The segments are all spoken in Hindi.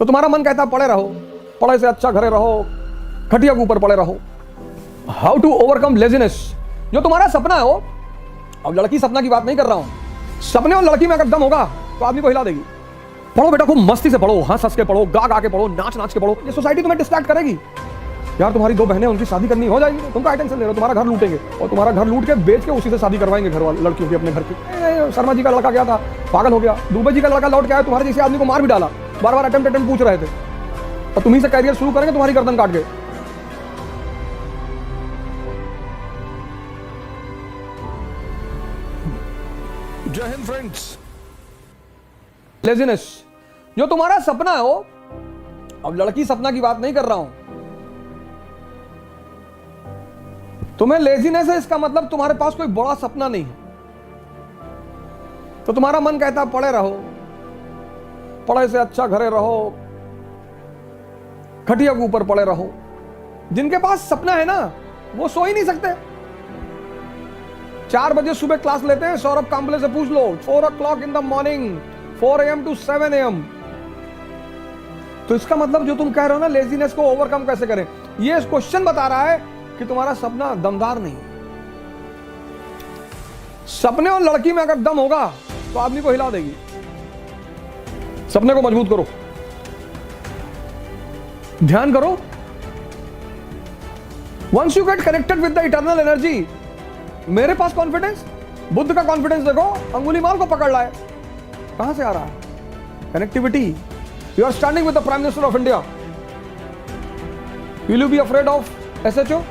तो तुम्हारा मन कहता पड़े रहो, पढ़ाई से अच्छा घरे रहो, खटिया के ऊपर पड़े रहो। How to overcome laziness. जो तुम्हारा सपना है वो, अब लड़की सपना की बात नहीं कर रहा हूं, सपने और लड़की में अगर दम होगा तो आदमी को हिला देगी। पढ़ो बेटा, खूब मस्ती से पढ़ो, हंस हंस के पढ़ो, गा गा के पढ़ो, नाच नाच के पढ़ो। ये सोसाइटी तुम्हें डिस्ट्रैक्ट करेगी। यार तुम्हारी दो बहनें, उनकी शादी करनी हो जाएगी, तुम क्या टेंशन ले रहे हो? तुम्हारा घर लूटेंगे और तुम्हारा घर लूट के बेच के उसी से शादी करवाएंगे घर वाले लड़कियों की, अपने घर की। शर्मा जी का लड़का गया था, पागल हो गया। दुबे जी का लड़का लौट के आया, तुम्हारे जैसे आदमी को मार भी डाला, बार बार अटेम्प्ट पूछ रहे थे, और तुम्ही से कैरियर शुरू करेंगे, तुम्हारी गर्दन काट के। जय हिंद फ्रेंड्स। लेजीनेस। जो तुम्हारा सपना है वो, अब लड़की सपना की बात नहीं कर रहा हूं, तुम्हें लेजीनेस है, इसका मतलब तुम्हारे पास कोई बड़ा सपना नहीं है। तो तुम्हारा मन कहता पढ़े रहो, पढ़ाई से अच्छा घरे रहो, खटिया के ऊपर पड़े रहो। जिनके पास सपना है ना, वो सो ही नहीं सकते। 4 बजे सुबह क्लास लेते हैं, सौरभ कांबले से पूछ लो, 4 o'clock in the morning, 4 AM to 7 AM। तो इसका मतलब जो तुम कह रहे हो ना, लेजीनेस को ओवरकम कैसे करें, ये क्वेश्चन बता रहा है कि तुम्हारा सपना दमदार नहीं। सपने और लड़की में अगर दम होगा तो आदमी को हिला देगी। सपने को मजबूत करो, ध्यान करो। Once you get connected with the eternal energy, मेरे पास कॉन्फिडेंस, बुद्ध का कॉन्फिडेंस देखो, अंगुली माल को पकड़ लाए। कहां से आ रहा है? Connectivity. You are standing with the prime minister of India. Will you be afraid of SHO,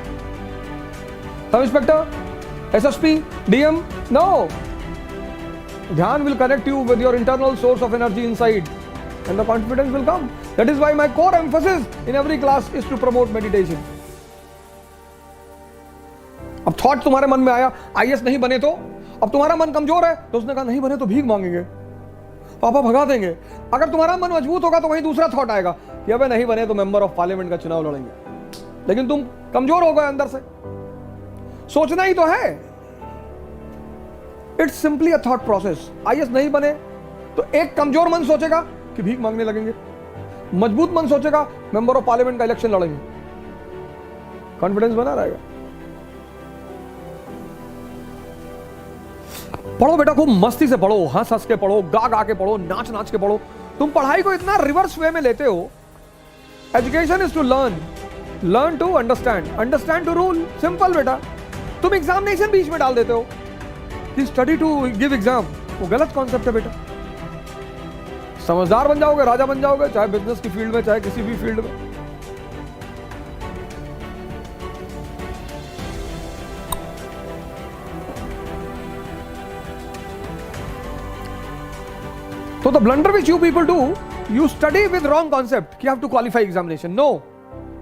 sub inspector, SSP, DM? No. Dhyan will connect you with your internal source of energy inside, and the confidence will come. That is why my core emphasis in every class is to promote meditation. अब थॉट तुम्हारे मन में आया, IAS नहीं बने तो? अब तुम्हारा मन कमजोर है तो उसने कहा नहीं बने तो भीख मांगेंगे, पापा भगा देंगे। अगर तुम्हारा मन मजबूत होगा तो वहीं दूसरा थॉट आएगा कि अबे नहीं बने तो मेंबर ऑफ पार्लियामेंट का चुनाव लड़ेंगे। लेकिन तुम कमजोर हो गए अंदर से, सोचना ही तो है। It's simply a thought process. IAS नहीं बने तो एक कमजोर मन सोचेगा कि भीख मांगने लगेंगे, मजबूत मन सोचेगा मेंबर ऑफ पार्लियामेंट का इलेक्शन लड़ेंगे। कॉन्फिडेंस बना रहेगा। पढ़ो बेटा, खूब मस्ती से पढ़ो, हंस हंस के पढ़ो, गा गा के पढ़ो, नाच नाच के पढ़ो। तुम पढ़ाई को इतना रिवर्स वे में लेते हो। Education is to learn, learn to understand, understand to rule. Simple बेटा। तुम एग्जामिनेशन बीच में डाल देते हो कि स्टडी टू गिव एग्जाम, वो गलत कॉन्सेप्ट है बेटा। समझदार बन जाओगे, राजा बन जाओगे, चाहे बिजनेस की फील्ड में, चाहे किसी भी फील्ड में। So the blunder which you people do, you study with wrong concept. You have to qualify examination. No,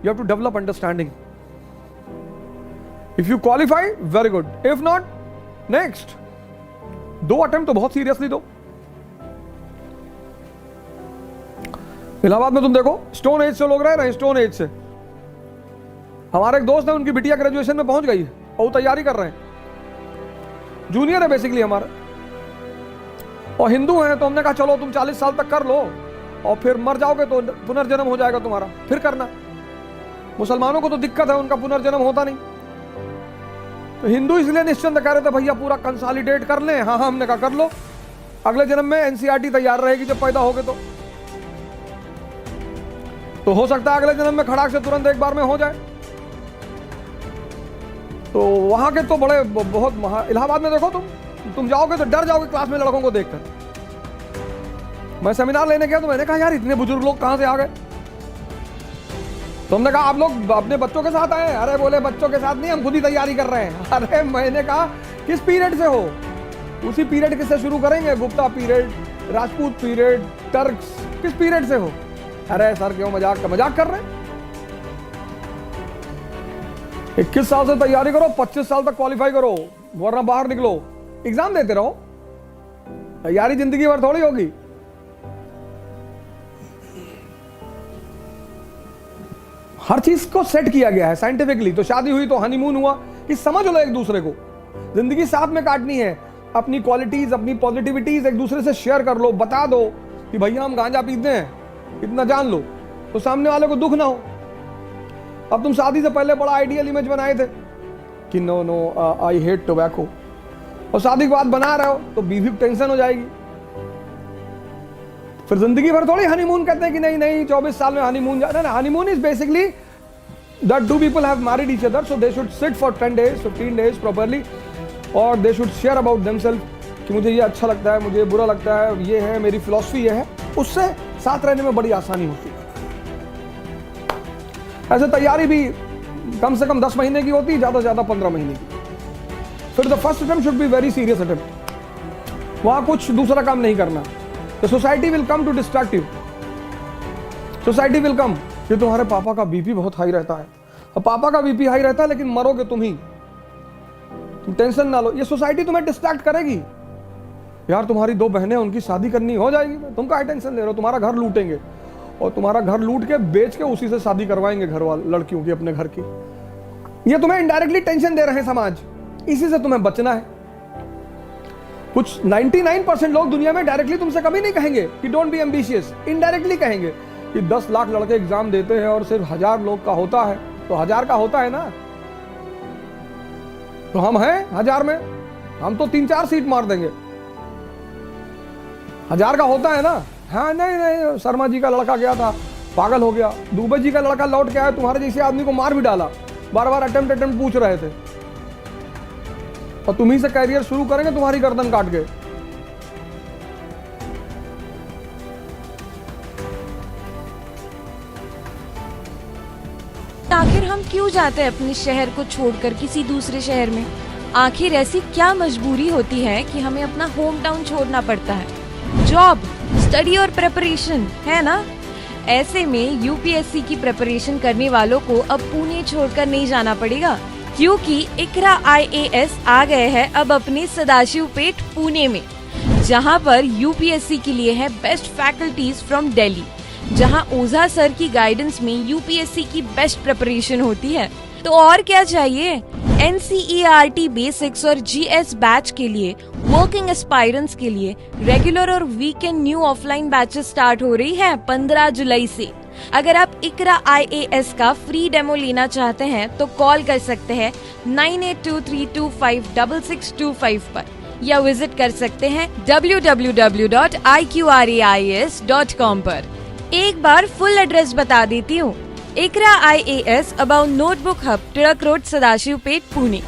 you have to develop understanding. If you qualify, very good. If not, next. 2 attempt तो बहुत सीरियसली दो। इलाहाबाद में तुम देखो, स्टोन एज से लोग रह रहे हैं, स्टोन एज से। हमारे एक दोस्त है, उनकी बिटिया ग्रेजुएशन में पहुंच गई है और वो तैयारी कर रहे हैं। जूनियर है बेसिकली हमारा, और हिंदू हैं, तो हमने कहा चलो तुम 40 साल तक कर लो और फिर मर जाओगे तो पुनर्जन्म हो जाएगा तुम्हारा, फिर करना। मुसलमानों को तो दिक्कत है, उनका पुनर्जन्म होता नहीं। तो हिंदू इसलिए निश्चिंत कह रहे थे भैया पूरा कंसोलिडेट कर लें। हाँ हमने कहा कर लो, अगले जन्म में NCERT तैयार रहेगी जब पैदा होगे तो हो सकता है अगले जन्म में खड़ाक से तुरंत एक बार में हो जाए। तो वहां के तो बड़े बहुत इलाहाबाद में देखो, तुम जाओगे तो डर जाओगे क्लास में लड़कों को देखकर। मैं सेमिनार लेने गया तो मैंने कहा यार इतने बुजुर्ग लोग कहां से आ गए। तो हमने कहा आप लोग अपने बच्चों के साथ आए? अरे बोले बच्चों के साथ नहीं, हम खुद ही तैयारी कर रहे हैं। अरे मैंने कहा किस पीरियड से हो? उसी पीरियड से शुरू करेंगे, Gupta period, Rajput period, Turks, किस पीरियड से हो? अरे सर क्यों मजाक कर रहे हैं। 21 साल से तैयारी करो, 25 साल तक क्वालिफाई करो, वरना बाहर निकलो, एग्जाम देते रहो। तैयारी जिंदगी भर थोड़ी होगी। हर चीज को सेट किया गया है साइंटिफिकली। तो शादी हुई तो हनीमून हुआ कि समझ लो एक दूसरे को, जिंदगी साथ में काटनी है। अपनी क्वालिटीज, अपनी पॉजिटिविटीज एक दूसरे से शेयर कर लो, बता दो कि भैया हम गांजा पीते हैं, इतना जान लो तो सामने वाले को दुख ना हो। अब तुम शादी से पहले बड़ा आइडियल इमेज बनाए थे कि no no I hate tobacco, और शादी के बाद बना रहे हो तो बीवी टेंशन हो जाएगी। फिर जिंदगी भर थोड़ी हनीमून कहते हैं कि नहीं नहीं 24 साल में हनीमून जाना ना। Honeymoon is basically that two people have married each other, so they should sit for 10 days 15 days properly, और they should share about themselves कि मुझे ये अच्छा लगता है, मुझे बुरा लगता है, ये है मेरी फिलॉसफी, ये है। उससे साथ रहने में बड़ी आसानी होती है। ऐसे तैयारी भी कम से कम 10 महीने की होती है, ज्यादा से ज्यादा 15 महीने की। फिर the first attempt should be very serious attempt, वहां कुछ दूसरा काम नहीं करना। The society will come to distract you, society will come कि तुम्हारे पापा का बीपी बहुत हाई रहता है, और पापा का बीपी हाई रहता है लेकिन मरोगे तुम ही, तुम टेंशन ना लो। ये सोसाइटी तुम्हें डिस्ट्रैक्ट करेगी। यार तुम्हारी 2 बहनें, उनकी शादी करनी हो जाएगी, तुम क्या टेंशन ले रहे हो, तुम्हारा घर लूटेंगे, और तुम्हारा घर लूट के बेच के उसी से शादी करवाएंगे घर वाले लड़कियों की, अपने घर की। ये तुम्हें इनडायरेक्टली टेंशन दे रहे हैं समाज, इसी से तुम्हें बचना है। कुछ 99% लोग दुनिया में डायरेक्टली तुमसे कभी नहीं कहेंगे कि डोंट बी एम्बिशियस, इनडायरेक्टली कहेंगे कि 10 लाख लड़के एग्जाम देते हैं और सिर्फ 1000 लोग का होता है, तो 1000 का होता है ना, तो हम हैं 1000 में, हम तो 3-4 सीट मार देंगे। 1000 का होता है ना। हाँ नहीं नहीं, शर्मा जी का लड़का गया था, पागल हो गया। दुबे जी का लड़का लौट के आया, तुम्हारे जैसे आदमी को मार भी डाला, बार बार अटेम्प्ट पूछ रहे थे, और तुम्ही से कैरियर शुरू करेंगे तुम्हारी गर्दन काट के। आखिर हम क्यों जाते हैं अपने शहर को छोड़कर किसी दूसरे शहर में? आखिर ऐसी क्या मजबूरी होती है कि हमें अपना होम टाउन छोड़ना पड़ता है? जॉब, स्टडी और प्रिपरेशन, है ना? ऐसे में यूपीएससी की प्रिपरेशन करने वालों को अब पुणे छोड़कर नहीं जाना पड़ेगा, क्योंकि इकरा IAS आ गए हैं अब अपने सदाशिवपेट पुणे में, जहां पर यूपीएससी के लिए है बेस्ट फैकल्टीज फ्रॉम दिल्ली, जहां ओझा सर की गाइडेंस में यूपीएससी की बेस्ट प्रिपरेशन होती है। तो और क्या चाहिए? NCERT बेसिक्स और GS बैच के लिए, वर्किंग एस्पायरेंट्स के लिए रेगुलर और weekend new offline batches start हो रही है 15 जुलाई से। अगर आप इकरा IAS का फ्री डेमो लेना चाहते हैं तो कॉल कर सकते हैं 9823256625 पर, या विजिट कर सकते हैं www.iqrais.com पर। एक बार फुल एड्रेस बता देती हूँ। इकरा IAS about notebook hub, Tilak road, Sadashivpet, Pune.